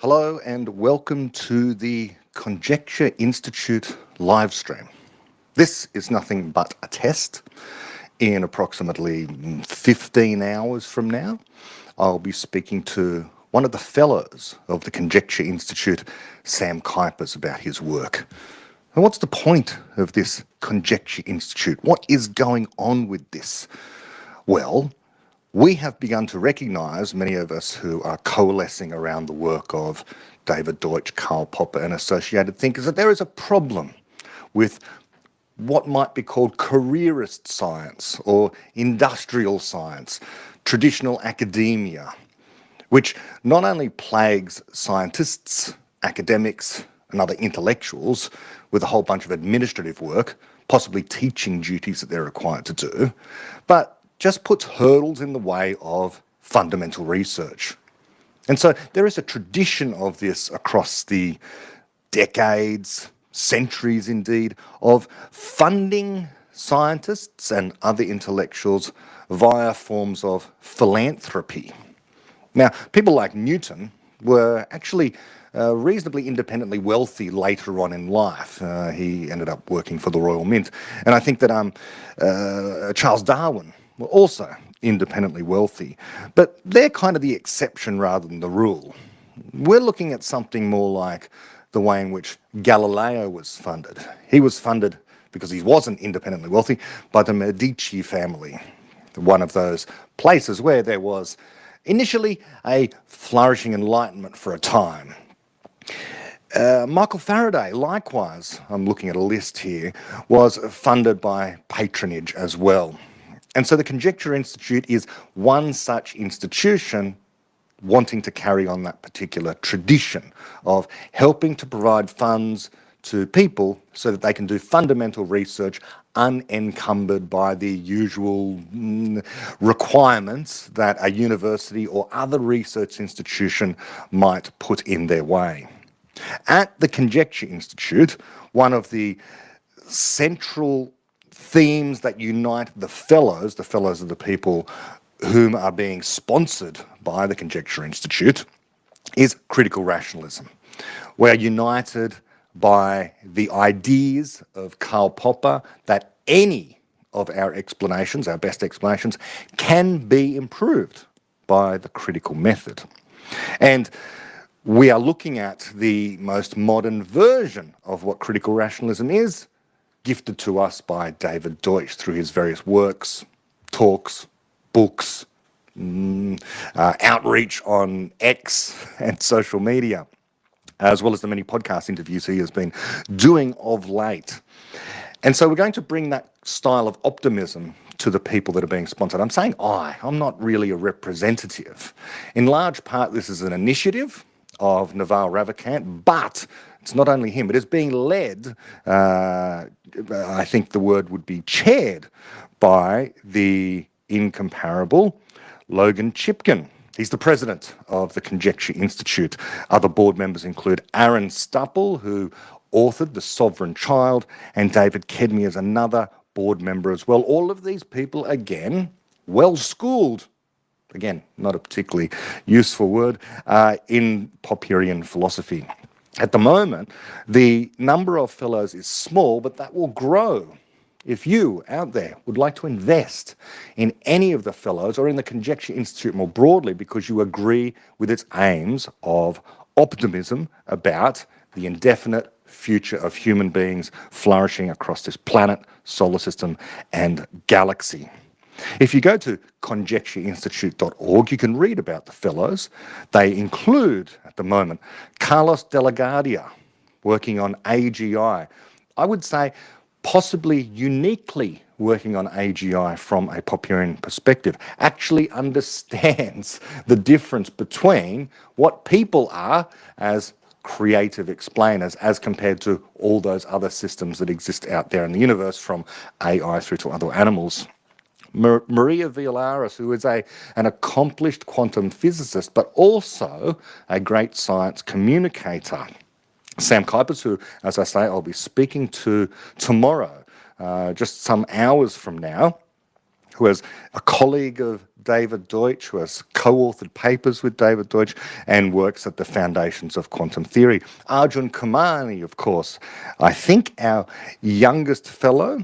Hello and welcome to the Conjecture Institute livestream. This is nothing but a test. In approximately 15 hours from now, I'll be speaking to one of the fellows of the Conjecture Institute, Sam Kuypers, about his work. And what's the point of this Conjecture Institute? What is going on with this? Well, we have begun to recognise, many of us who are coalescing around the work of David Deutsch, Karl Popper and associated thinkers, that there is a problem with what might be called careerist science or industrial science, traditional academia, which not only plagues scientists, academics and other intellectuals with a whole bunch of administrative work, possibly teaching duties that they're required to do, but just puts hurdles in the way of fundamental research. And so there is a tradition of this across the decades, centuries indeed, of funding scientists and other intellectuals via forms of philanthropy. Now, people like Newton were actually reasonably independently wealthy later on in life. He ended up working for the Royal Mint. And I think that Charles Darwin were also independently wealthy, but they're kind of the exception rather than the rule. We're looking at something more like the way in which Galileo was funded. He was funded, because he wasn't independently wealthy, by the Medici family, one of those places where there was initially a flourishing enlightenment for a time. Michael Faraday, likewise, I'm looking at a list here, was funded by patronage as well. And so the Conjecture Institute is one such institution wanting to carry on that particular tradition of helping to provide funds to people so that they can do fundamental research unencumbered by the usual requirements that a university or other research institution might put in their way. At the Conjecture Institute, one of the central themes that unite the fellows are the people whom are being sponsored by the Conjecture Institute, is critical rationalism. We're united by the ideas of Karl Popper that any of our explanations, our best explanations, can be improved by the critical method. And we are looking at the most modern version of what critical rationalism is, gifted to us by David Deutsch through his various works, talks, books, outreach on X and social media, as well as the many podcast interviews he has been doing of late. And so we're going to bring that style of optimism to the people that are being sponsored. I'm saying I'm not really a representative. In large part, this is an initiative of Naval Ravikant, but it's not only him. It is being led, I think the word would be chaired, by the incomparable Logan Chipkin. He's the president of the Conjecture Institute. Other board members include Aaron Stupple, who authored The Sovereign Child, and David Kedmi is another board member as well. All of these people, again, well-schooled, again, not a particularly useful word, in Popperian philosophy. At the moment, the number of fellows is small, but that will grow. If you out there would like to invest in any of the fellows or in the Conjecture Institute more broadly because you agree with its aims of optimism about the indefinite future of human beings flourishing across this planet, solar system and galaxy. If you go to conjectureinstitute.org, you can read about the fellows. They include, at the moment, Carlos de la Guardia, working on AGI. I would say possibly uniquely working on AGI from a Popperian perspective, actually understands the difference between what people are as creative explainers as compared to all those other systems that exist out there in the universe, from AI through to other animals. Maria Villares, who is an accomplished quantum physicist, but also a great science communicator. Sam Kuypers, who, as I say, I'll be speaking to tomorrow, just some hours from now, who is a colleague of David Deutsch, who has co-authored papers with David Deutsch and works at the foundations of quantum theory. Arjun Kumani, of course, I think our youngest fellow,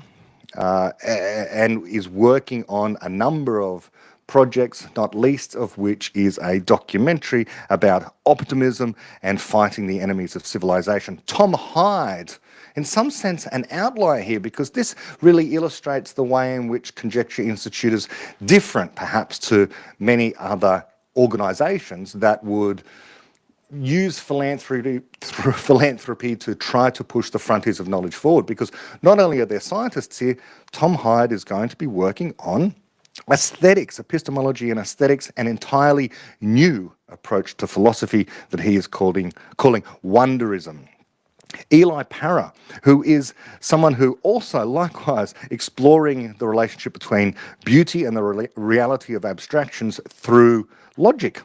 and is working on a number of projects, not least of which is a documentary about optimism and fighting the enemies of civilization. Tom Hyde, in some sense, an outlier here, because this really illustrates the way in which Conjecture Institute is different, perhaps, to many other organisations that would use philanthropy to try to push the frontiers of knowledge forward. Because not only are there scientists here, Tom Hyde is going to be working on aesthetics, epistemology and aesthetics, an entirely new approach to philosophy that he is calling wonderism. Eli Parra, who is someone who also likewise exploring the relationship between beauty and the reality of abstractions through logic,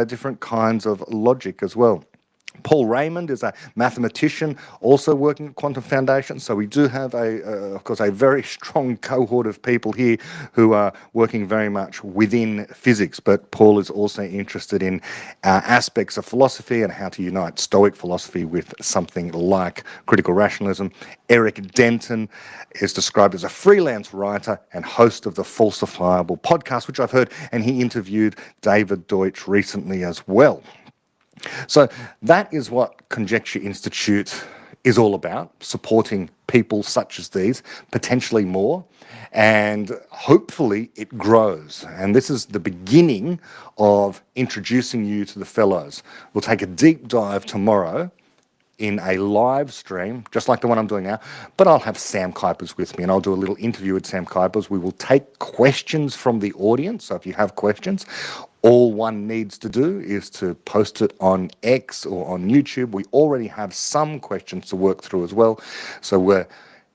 different kinds of logic as well. Paul Raymond is a mathematician also working at Quantum Foundation. So we do have, of course, a very strong cohort of people here who are working very much within physics. But Paul is also interested in aspects of philosophy and how to unite Stoic philosophy with something like critical rationalism. Eric Denton is described as a freelance writer and host of the Falsifiable podcast, which I've heard, and he interviewed David Deutsch recently as well. So that is what Conjecture Institute is all about, supporting people such as these, potentially more, and hopefully it grows. And this is the beginning of introducing you to the fellows. We'll take a deep dive tomorrow in a live stream, just like the one I'm doing now, but I'll have Sam Kuypers with me and I'll do a little interview with Sam Kuypers. We will take questions from the audience, so if you have questions, all one needs to do is to post it on X or on YouTube. We already have some questions to work through as well. So we're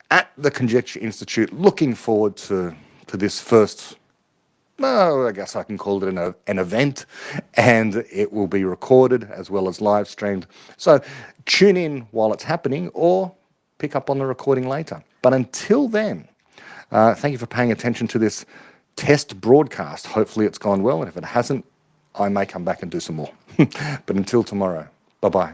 at the Conjecture Institute looking forward to this first, I guess I can call it an event, and it will be recorded as well as live streamed. So tune in while it's happening or pick up on the recording later. But until then, thank you for paying attention to this test broadcast. Hopefully it's gone well, and if it hasn't, I may come back and do some more. But until tomorrow, bye-bye.